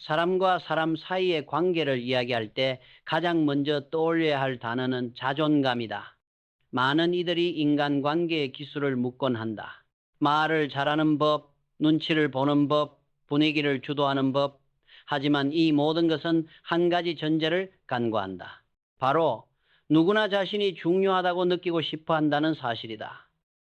사람과 사람 사이의 관계를 이야기할 때 가장 먼저 떠올려야 할 단어는 자존감이다. 많은 이들이 인간관계의 기술을 묻곤 한다. 말을 잘하는 법, 눈치를 보는 법, 분위기를 주도하는 법. 하지만 이 모든 것은 한 가지 전제를 간과한다. 바로 누구나 자신이 중요하다고 느끼고 싶어 한다는 사실이다.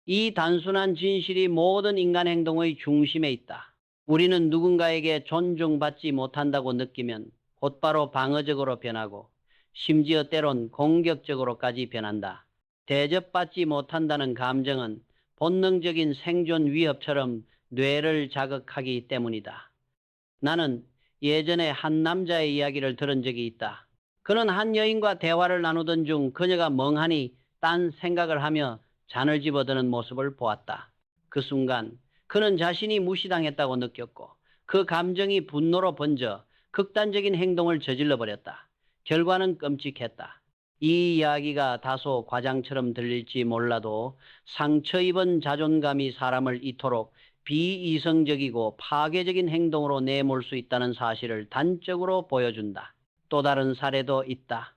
이 단순한 진실이 모든 인간 행동의 중심에 있다. 우리는 누군가에게 존중받지 못한다고 느끼면 곧바로 방어적으로 변하고 심지어 때론 공격적으로까지 변한다. 대접받지 못한다는 감정은 본능적인 생존 위협처럼 뇌를 자극하기 때문이다. 나는 예전에 한 남자의 이야기를 들은 적이 있다. 그는 한 여인과 대화를 나누던 중 그녀가 멍하니 딴 생각을 하며 잔을 집어드는 모습을 보았다. 그 순간 그는 자신이 무시당했다고 느꼈고 그 감정이 분노로 번져 극단적인 행동을 저질러 버렸다. 결과는 끔찍했다. 이 이야기가 다소 과장처럼 들릴지 몰라도 상처 입은 자존감이 사람을 이토록 비이성적이고 파괴적인 행동으로 내몰 수 있다는 사실을 단적으로 보여준다. 또 다른 사례도 있다.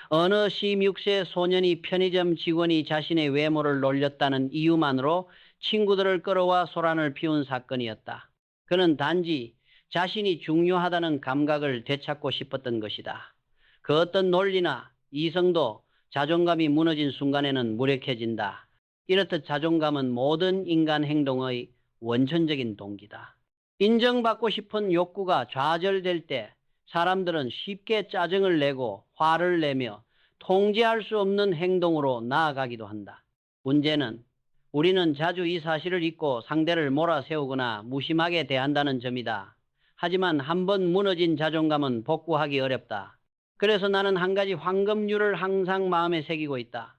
어느 16세 소년이 편의점 직원이 자신의 외모를 놀렸다는 이유만으로 친구들을 끌어와 소란을 피운 사건이었다. 그는 단지 자신이 중요하다는 감각을 되찾고 싶었던 것이다. 그 어떤 논리나 이성도 자존감이 무너진 순간에는 무력해진다. 이렇듯 자존감은 모든 인간 행동의 원천적인 동기다. 인정받고 싶은 욕구가 좌절될 때 사람들은 쉽게 짜증을 내고 화를 내며 통제할 수 없는 행동으로 나아가기도 한다. 문제는 우리는 자주 이 사실을 잊고 상대를 몰아세우거나 무심하게 대한다는 점이다. 하지만 한번 무너진 자존감은 복구하기 어렵다. 그래서 나는 한 가지 황금률을 항상 마음에 새기고 있다.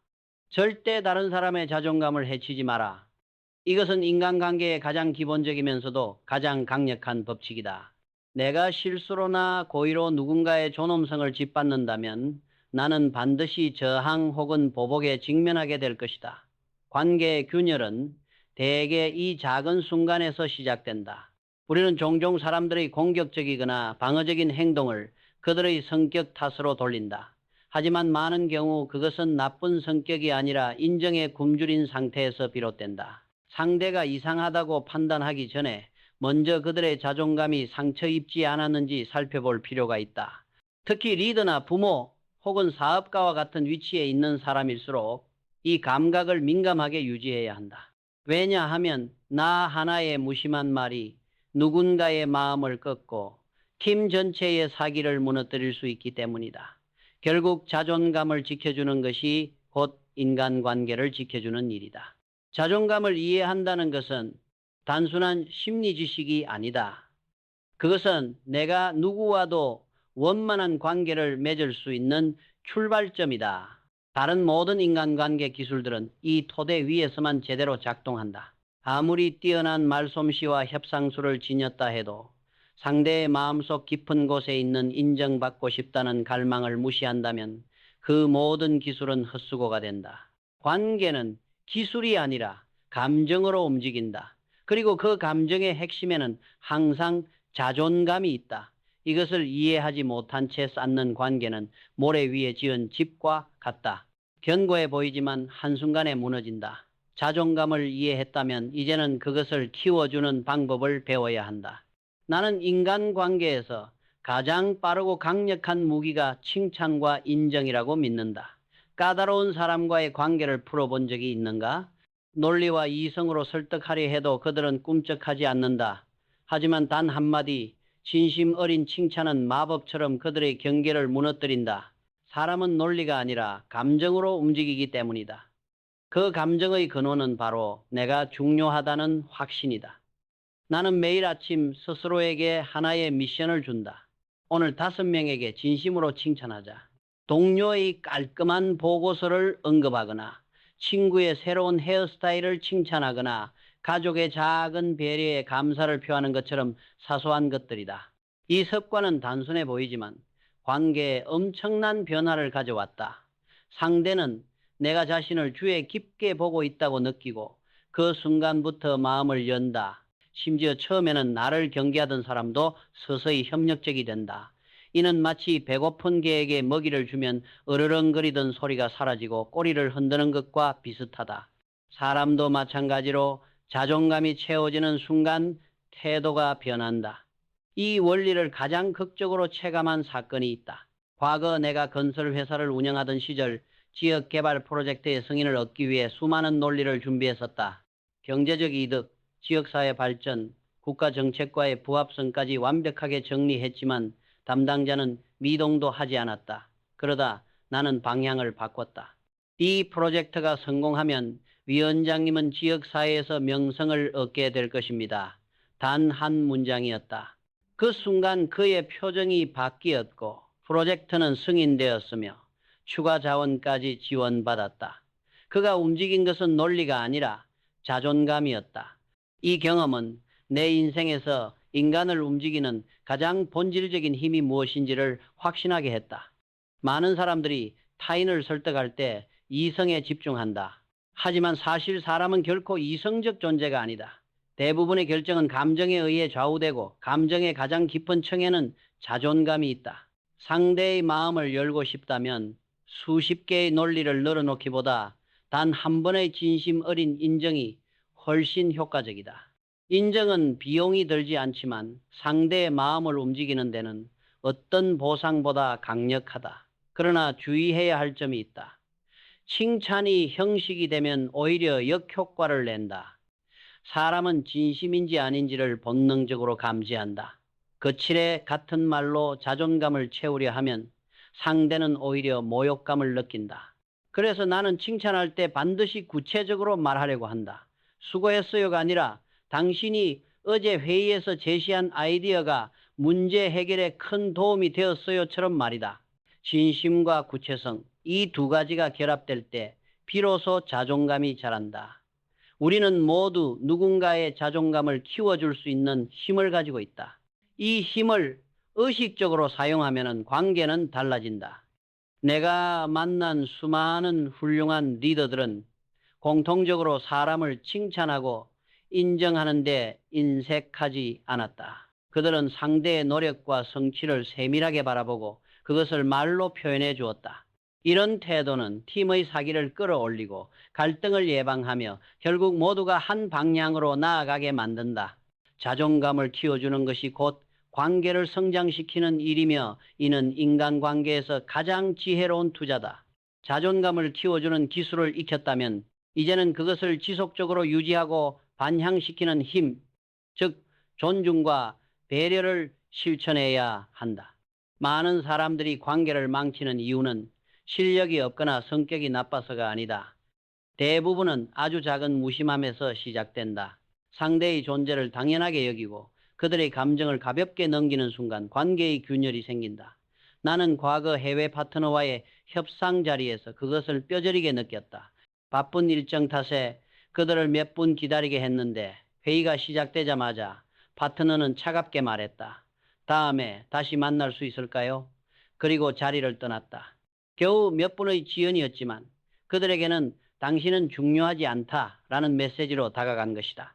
절대 다른 사람의 자존감을 해치지 마라. 이것은 인간관계의 가장 기본적이면서도 가장 강력한 법칙이다. 내가 실수로나 고의로 누군가의 존엄성을 짓밟는다면 나는 반드시 저항 혹은 보복에 직면하게 될 것이다. 관계의 균열은 대개 이 작은 순간에서 시작된다. 우리는 종종 사람들의 공격적이거나 방어적인 행동을 그들의 성격 탓으로 돌린다. 하지만 많은 경우 그것은 나쁜 성격이 아니라 인정에 굶주린 상태에서 비롯된다. 상대가 이상하다고 판단하기 전에 먼저 그들의 자존감이 상처 입지 않았는지 살펴볼 필요가 있다. 특히 리더나 부모 혹은 사업가와 같은 위치에 있는 사람일수록 이 감각을 민감하게 유지해야 한다. 왜냐하면 나 하나의 무심한 말이 누군가의 마음을 꺾고 팀 전체의 사기를 무너뜨릴 수 있기 때문이다. 결국 자존감을 지켜주는 것이 곧 인간관계를 지켜주는 일이다. 자존감을 이해한다는 것은 단순한 심리 지식이 아니다. 그것은 내가 누구와도 원만한 관계를 맺을 수 있는 출발점이다. 다른 모든 인간관계 기술들은 이 토대 위에서만 제대로 작동한다. 아무리 뛰어난 말솜씨와 협상술을 지녔다 해도 상대의 마음속 깊은 곳에 있는 인정받고 싶다는 갈망을 무시한다면 그 모든 기술은 헛수고가 된다. 관계는 기술이 아니라 감정으로 움직인다. 그리고 그 감정의 핵심에는 항상 자존감이 있다. 이것을 이해하지 못한 채 쌓는 관계는 모래 위에 지은 집과 같다. 견고해 보이지만 한순간에 무너진다. 자존감을 이해했다면 이제는 그것을 키워주는 방법을 배워야 한다. 나는 인간관계에서 가장 빠르고 강력한 무기가 칭찬과 인정이라고 믿는다. 까다로운 사람과의 관계를 풀어본 적이 있는가? 논리와 이성으로 설득하려 해도 그들은 꿈쩍하지 않는다. 하지만 단 한마디 진심 어린 칭찬은 마법처럼 그들의 경계를 무너뜨린다. 사람은 논리가 아니라 감정으로 움직이기 때문이다. 그 감정의 근원은 바로 내가 중요하다는 확신이다. 나는 매일 아침 스스로에게 하나의 미션을 준다. 오늘 5명에게 진심으로 칭찬하자. 동료의 깔끔한 보고서를 언급하거나 친구의 새로운 헤어스타일을 칭찬하거나 가족의 작은 배려에 감사를 표하는 것처럼 사소한 것들이다. 이 습관은 단순해 보이지만 관계에 엄청난 변화를 가져왔다. 상대는 내가 자신을 주에 깊게 보고 있다고 느끼고 그 순간부터 마음을 연다. 심지어 처음에는 나를 경계하던 사람도 서서히 협력적이 된다. 이는 마치 배고픈 개에게 먹이를 주면 으르렁거리던 소리가 사라지고 꼬리를 흔드는 것과 비슷하다. 사람도 마찬가지로 자존감이 채워지는 순간 태도가 변한다. 이 원리를 가장 극적으로 체감한 사건이 있다. 과거 내가 건설회사를 운영하던 시절 지역개발 프로젝트의 승인을 얻기 위해 수많은 논리를 준비했었다. 경제적 이득, 지역사회 발전, 국가정책과의 부합성까지 완벽하게 정리했지만 담당자는 미동도 하지 않았다. 그러다 나는 방향을 바꿨다. 이 프로젝트가 성공하면 위원장님은 지역사회에서 명성을 얻게 될 것입니다. 단 한 문장이었다. 그 순간 그의 표정이 바뀌었고 프로젝트는 승인되었으며 추가 자원까지 지원받았다. 그가 움직인 것은 논리가 아니라 자존감이었다. 이 경험은 내 인생에서 인간을 움직이는 가장 본질적인 힘이 무엇인지를 확신하게 했다. 많은 사람들이 타인을 설득할 때 이성에 집중한다. 하지만 사실 사람은 결코 이성적 존재가 아니다. 대부분의 결정은 감정에 의해 좌우되고 감정의 가장 깊은 층에는 자존감이 있다. 상대의 마음을 열고 싶다면 수십 개의 논리를 늘어놓기보다 단 한 번의 진심 어린 인정이 훨씬 효과적이다. 인정은 비용이 들지 않지만 상대의 마음을 움직이는 데는 어떤 보상보다 강력하다. 그러나 주의해야 할 점이 있다. 칭찬이 형식이 되면 오히려 역효과를 낸다. 사람은 진심인지 아닌지를 본능적으로 감지한다. 거칠에 같은 말로 자존감을 채우려 하면 상대는 오히려 모욕감을 느낀다. 그래서 나는 칭찬할 때 반드시 구체적으로 말하려고 한다. 수고했어요가 아니라 당신이 어제 회의에서 제시한 아이디어가 문제 해결에 큰 도움이 되었어요처럼 말이다. 진심과 구체성, 이 두 가지가 결합될 때 비로소 자존감이 자란다. 우리는 모두 누군가의 자존감을 키워줄 수 있는 힘을 가지고 있다. 이 힘을 의식적으로 사용하면 관계는 달라진다. 내가 만난 수많은 훌륭한 리더들은 공통적으로 사람을 칭찬하고 인정하는 데 인색하지 않았다. 그들은 상대의 노력과 성취를 세밀하게 바라보고 그것을 말로 표현해 주었다. 이런 태도는 팀의 사기를 끌어올리고 갈등을 예방하며 결국 모두가 한 방향으로 나아가게 만든다. 자존감을 키워주는 것이 곧 관계를 성장시키는 일이며 이는 인간관계에서 가장 지혜로운 투자다. 자존감을 키워주는 기술을 익혔다면 이제는 그것을 지속적으로 유지하고 반향시키는 힘, 즉 존중과 배려를 실천해야 한다. 많은 사람들이 관계를 망치는 이유는 실력이 없거나 성격이 나빠서가 아니다. 대부분은 아주 작은 무심함에서 시작된다. 상대의 존재를 당연하게 여기고 그들의 감정을 가볍게 넘기는 순간 관계의 균열이 생긴다. 나는 과거 해외 파트너와의 협상 자리에서 그것을 뼈저리게 느꼈다. 바쁜 일정 탓에 그들을 몇 분 기다리게 했는데 회의가 시작되자마자 파트너는 차갑게 말했다. 다음에 다시 만날 수 있을까요? 그리고 자리를 떠났다. 겨우 몇 분의 지연이었지만 그들에게는 당신은 중요하지 않다라는 메시지로 다가간 것이다.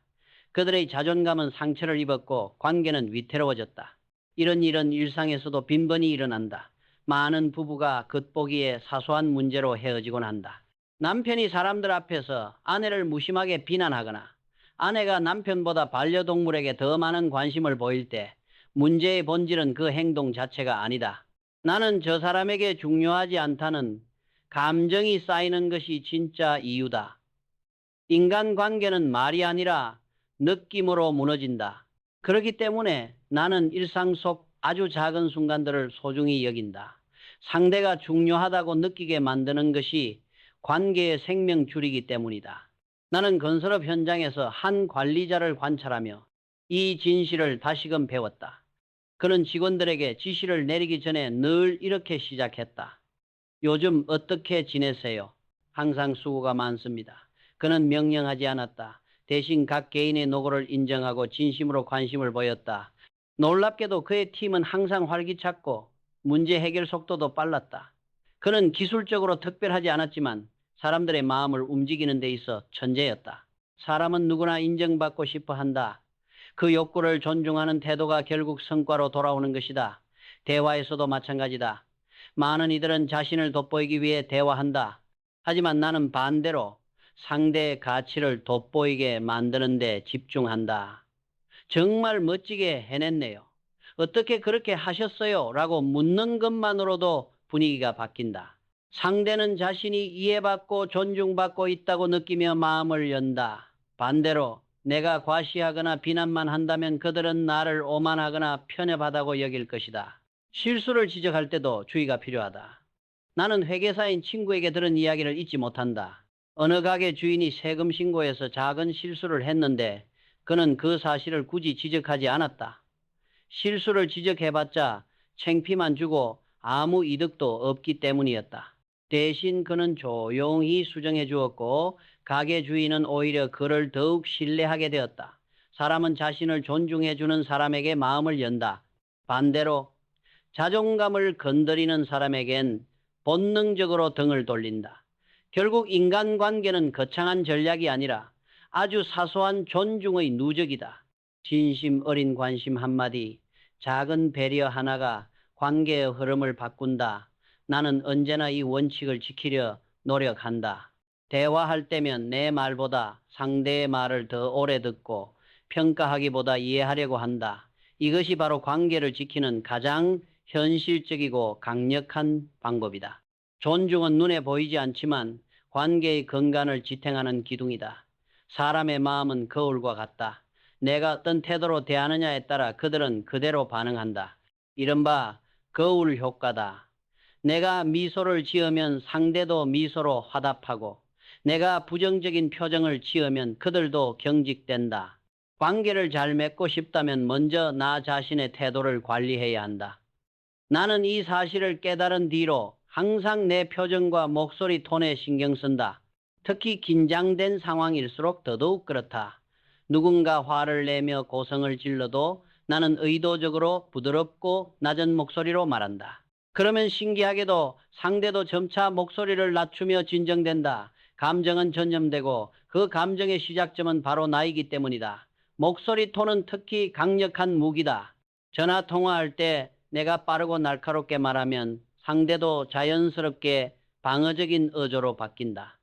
그들의 자존감은 상처를 입었고 관계는 위태로워졌다. 이런 일은 일상에서도 빈번히 일어난다. 많은 부부가 겉보기에 사소한 문제로 헤어지곤 한다. 남편이 사람들 앞에서 아내를 무심하게 비난하거나 아내가 남편보다 반려동물에게 더 많은 관심을 보일 때 문제의 본질은 그 행동 자체가 아니다. 나는 저 사람에게 중요하지 않다는 감정이 쌓이는 것이 진짜 이유다. 인간관계는 말이 아니라 느낌으로 무너진다. 그렇기 때문에 나는 일상 속 아주 작은 순간들을 소중히 여긴다. 상대가 중요하다고 느끼게 만드는 것이 관계의 생명줄이기 때문이다. 나는 건설업 현장에서 한 관리자를 관찰하며 이 진실을 다시금 배웠다. 그는 직원들에게 지시를 내리기 전에 늘 이렇게 시작했다. 요즘 어떻게 지내세요? 항상 수고가 많습니다. 그는 명령하지 않았다. 대신 각 개인의 노고를 인정하고 진심으로 관심을 보였다. 놀랍게도 그의 팀은 항상 활기찼고 문제 해결 속도도 빨랐다. 그는 기술적으로 특별하지 않았지만 사람들의 마음을 움직이는 데 있어 천재였다. 사람은 누구나 인정받고 싶어 한다. 그 욕구를 존중하는 태도가 결국 성과로 돌아오는 것이다. 대화에서도 마찬가지다. 많은 이들은 자신을 돋보이기 위해 대화한다. 하지만 나는 반대로 상대의 가치를 돋보이게 만드는 데 집중한다. 정말 멋지게 해냈네요. 어떻게 그렇게 하셨어요? 라고 묻는 것만으로도 분위기가 바뀐다. 상대는 자신이 이해받고 존중받고 있다고 느끼며 마음을 연다. 반대로 내가 과시하거나 비난만 한다면 그들은 나를 오만하거나 편협하다고 여길 것이다. 실수를 지적할 때도 주의가 필요하다. 나는 회계사인 친구에게 들은 이야기를 잊지 못한다. 어느 가게 주인이 세금 신고에서 작은 실수를 했는데 그는 그 사실을 굳이 지적하지 않았다. 실수를 지적해봤자 창피만 주고 아무 이득도 없기 때문이었다. 대신 그는 조용히 수정해 주었고 가게 주인은 오히려 그를 더욱 신뢰하게 되었다. 사람은 자신을 존중해 주는 사람에게 마음을 연다. 반대로 자존감을 건드리는 사람에겐 본능적으로 등을 돌린다. 결국 인간관계는 거창한 전략이 아니라 아주 사소한 존중의 누적이다. 진심 어린 관심 한마디, 작은 배려 하나가 관계의 흐름을 바꾼다. 나는 언제나 이 원칙을 지키려 노력한다. 대화할 때면 내 말보다 상대의 말을 더 오래 듣고 평가하기보다 이해하려고 한다. 이것이 바로 관계를 지키는 가장 현실적이고 강력한 방법이다. 존중은 눈에 보이지 않지만 관계의 건강을 지탱하는 기둥이다. 사람의 마음은 거울과 같다. 내가 어떤 태도로 대하느냐에 따라 그들은 그대로 반응한다. 이른바 거울 효과다. 내가 미소를 지으면 상대도 미소로 화답하고 내가 부정적인 표정을 지으면 그들도 경직된다. 관계를 잘 맺고 싶다면 먼저 나 자신의 태도를 관리해야 한다. 나는 이 사실을 깨달은 뒤로 항상 내 표정과 목소리 톤에 신경 쓴다. 특히 긴장된 상황일수록 더더욱 그렇다. 누군가 화를 내며 고성을 질러도 나는 의도적으로 부드럽고 낮은 목소리로 말한다. 그러면 신기하게도 상대도 점차 목소리를 낮추며 진정된다. 감정은 전염되고 그 감정의 시작점은 바로 나이기 때문이다. 목소리 톤은 특히 강력한 무기다. 전화 통화할 때 내가 빠르고 날카롭게 말하면 상대도 자연스럽게 방어적인 어조로 바뀐다.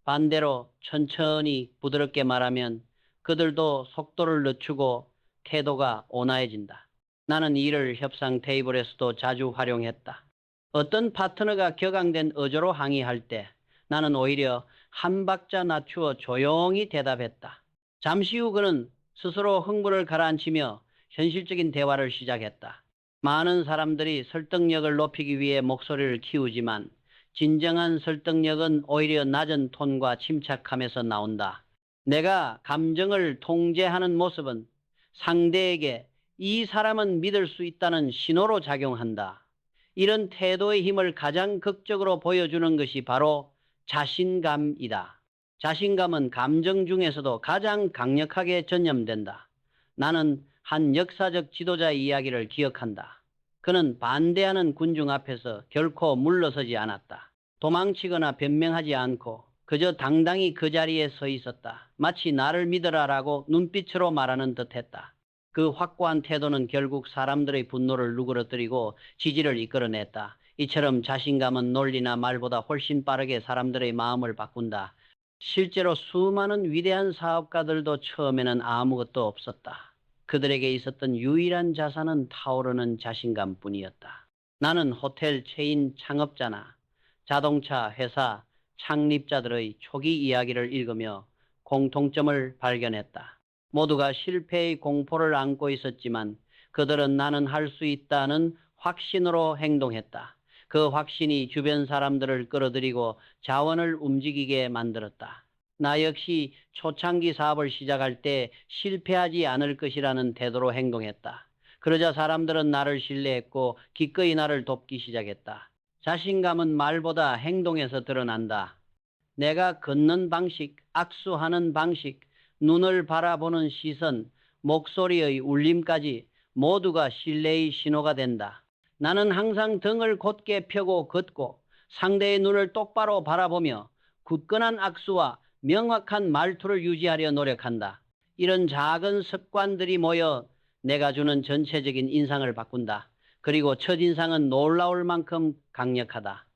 반대로 천천히 부드럽게 말하면 그들도 속도를 늦추고 태도가 온화해진다. 나는 이를 협상 테이블에서도 자주 활용했다. 어떤 파트너가 격앙된 어조로 항의할 때 나는 오히려 한 박자 낮추어 조용히 대답했다. 잠시 후 그는 스스로 흥분을 가라앉히며 현실적인 대화를 시작했다. 많은 사람들이 설득력을 높이기 위해 목소리를 키우지만 진정한 설득력은 오히려 낮은 톤과 침착함에서 나온다. 내가 감정을 통제하는 모습은 상대에게 이 사람은 믿을 수 있다는 신호로 작용한다. 이런 태도의 힘을 가장 극적으로 보여주는 것이 바로 자신감이다. 자신감은 감정 중에서도 가장 강력하게 전염된다. 나는 한 역사적 지도자의 이야기를 기억한다. 그는 반대하는 군중 앞에서 결코 물러서지 않았다. 도망치거나 변명하지 않고 그저 당당히 그 자리에 서 있었다. 마치 나를 믿으라라고 눈빛으로 말하는 듯했다. 그 확고한 태도는 결국 사람들의 분노를 누그러뜨리고 지지를 이끌어냈다. 이처럼 자신감은 논리나 말보다 훨씬 빠르게 사람들의 마음을 바꾼다. 실제로 수많은 위대한 사업가들도 처음에는 아무것도 없었다. 그들에게 있었던 유일한 자산은 타오르는 자신감뿐이었다. 나는 호텔 체인 창업자나 자동차 회사 창립자들의 초기 이야기를 읽으며 공통점을 발견했다. 모두가 실패의 공포를 안고 있었지만 그들은 나는 할 수 있다는 확신으로 행동했다. 그 확신이 주변 사람들을 끌어들이고 자원을 움직이게 만들었다. 나 역시 초창기 사업을 시작할 때 실패하지 않을 것이라는 태도로 행동했다. 그러자 사람들은 나를 신뢰했고 기꺼이 나를 돕기 시작했다. 자신감은 말보다 행동에서 드러난다. 내가 걷는 방식, 악수하는 방식, 눈을 바라보는 시선, 목소리의 울림까지 모두가 신뢰의 신호가 된다. 나는 항상 등을 곧게 펴고 걷고 상대의 눈을 똑바로 바라보며 굳건한 악수와 명확한 말투를 유지하려 노력한다. 이런 작은 습관들이 모여 내가 주는 전체적인 인상을 바꾼다. 그리고 첫인상은 놀라울 만큼 강력하다.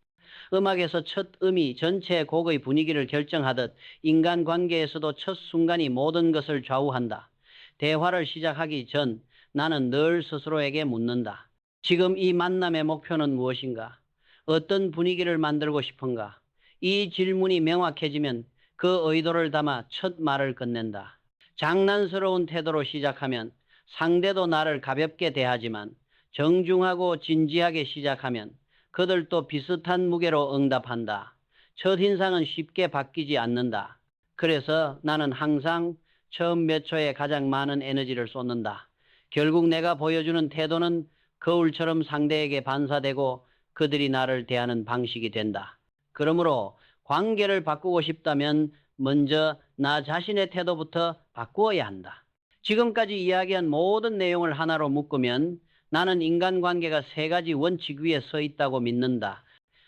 음악에서 첫 음이 전체 곡의 분위기를 결정하듯 인간관계에서도 첫 순간이 모든 것을 좌우한다. 대화를 시작하기 전 나는 늘 스스로에게 묻는다. 지금 이 만남의 목표는 무엇인가? 어떤 분위기를 만들고 싶은가? 이 질문이 명확해지면 그 의도를 담아 첫 말을 건넨다. 장난스러운 태도로 시작하면 상대도 나를 가볍게 대하지만 정중하고 진지하게 시작하면 그들도 비슷한 무게로 응답한다. 첫인상은 쉽게 바뀌지 않는다. 그래서 나는 항상 처음 몇 초에 가장 많은 에너지를 쏟는다. 결국 내가 보여주는 태도는 거울처럼 상대에게 반사되고 그들이 나를 대하는 방식이 된다. 그러므로 관계를 바꾸고 싶다면 먼저 나 자신의 태도부터 바꾸어야 한다. 지금까지 이야기한 모든 내용을 하나로 묶으면 나는 인간관계가 세 가지 원칙 위에 서 있다고 믿는다.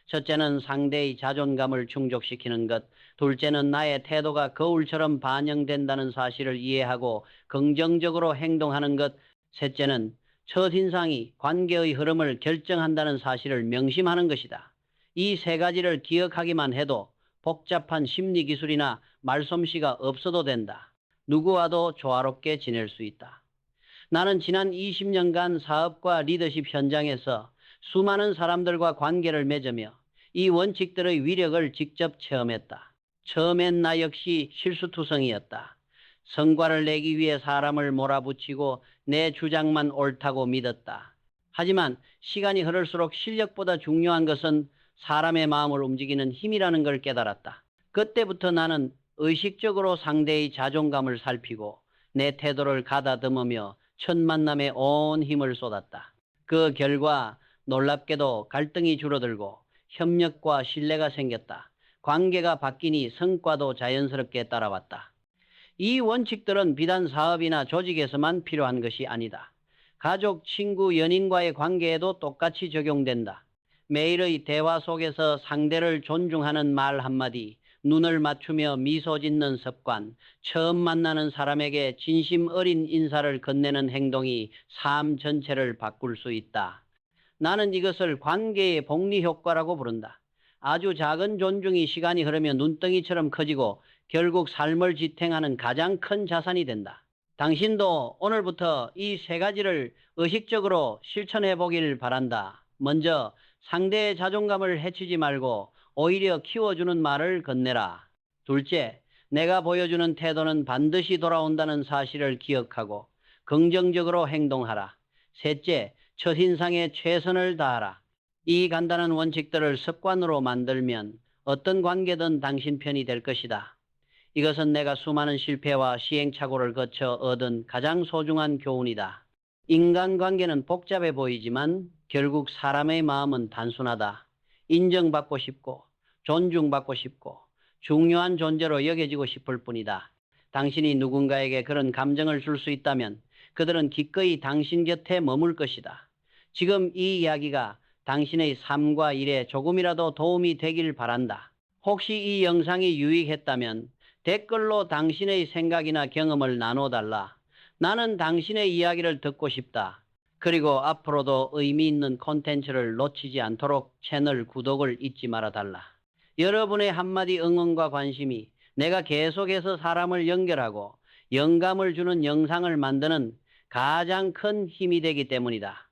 첫째는 상대의 자존감을 충족시키는 것. 둘째는 나의 태도가 거울처럼 반영된다는 사실을 이해하고 긍정적으로 행동하는 것. 셋째는 첫인상이 관계의 흐름을 결정한다는 사실을 명심하는 것이다. 이 세 가지를 기억하기만 해도 복잡한 심리 기술이나 말솜씨가 없어도 된다. 누구와도 조화롭게 지낼 수 있다. 나는 지난 20년간 사업과 리더십 현장에서 수많은 사람들과 관계를 맺으며 이 원칙들의 위력을 직접 체험했다. 처음엔 나 역시 실수투성이었다. 성과를 내기 위해 사람을 몰아붙이고 내 주장만 옳다고 믿었다. 하지만 시간이 흐를수록 실력보다 중요한 것은 사람의 마음을 움직이는 힘이라는 걸 깨달았다. 그때부터 나는 의식적으로 상대의 자존감을 살피고 내 태도를 가다듬으며 첫 만남에 온 힘을 쏟았다. 그 결과 놀랍게도 갈등이 줄어들고 협력과 신뢰가 생겼다. 관계가 바뀌니 성과도 자연스럽게 따라왔다. 이 원칙들은 비단 사업이나 조직에서만 필요한 것이 아니다. 가족, 친구, 연인과의 관계에도 똑같이 적용된다. 매일의 대화 속에서 상대를 존중하는 말 한마디, 눈을 맞추며 미소 짓는 습관, 처음 만나는 사람에게 진심 어린 인사를 건네는 행동이 삶 전체를 바꿀 수 있다. 나는 이것을 관계의 복리 효과라고 부른다. 아주 작은 존중이 시간이 흐르며 눈덩이처럼 커지고 결국 삶을 지탱하는 가장 큰 자산이 된다. 당신도 오늘부터 이 세 가지를 의식적으로 실천해 보길 바란다. 먼저 상대의 자존감을 해치지 말고 오히려 키워주는 말을 건네라. 둘째, 내가 보여주는 태도는 반드시 돌아온다는 사실을 기억하고 긍정적으로 행동하라. 셋째, 첫인상에 최선을 다하라. 이 간단한 원칙들을 습관으로 만들면 어떤 관계든 당신 편이 될 것이다. 이것은 내가 수많은 실패와 시행착오를 거쳐 얻은 가장 소중한 교훈이다. 인간관계는 복잡해 보이지만 결국 사람의 마음은 단순하다. 인정받고 싶고 존중받고 싶고 중요한 존재로 여겨지고 싶을 뿐이다. 당신이 누군가에게 그런 감정을 줄 수 있다면 그들은 기꺼이 당신 곁에 머물 것이다. 지금 이 이야기가 당신의 삶과 일에 조금이라도 도움이 되길 바란다. 혹시 이 영상이 유익했다면 댓글로 당신의 생각이나 경험을 나눠달라. 나는 당신의 이야기를 듣고 싶다. 그리고 앞으로도 의미 있는 콘텐츠를 놓치지 않도록 채널 구독을 잊지 말아달라. 여러분의 한마디 응원과 관심이 내가 계속해서 사람을 연결하고 영감을 주는 영상을 만드는 가장 큰 힘이 되기 때문이다.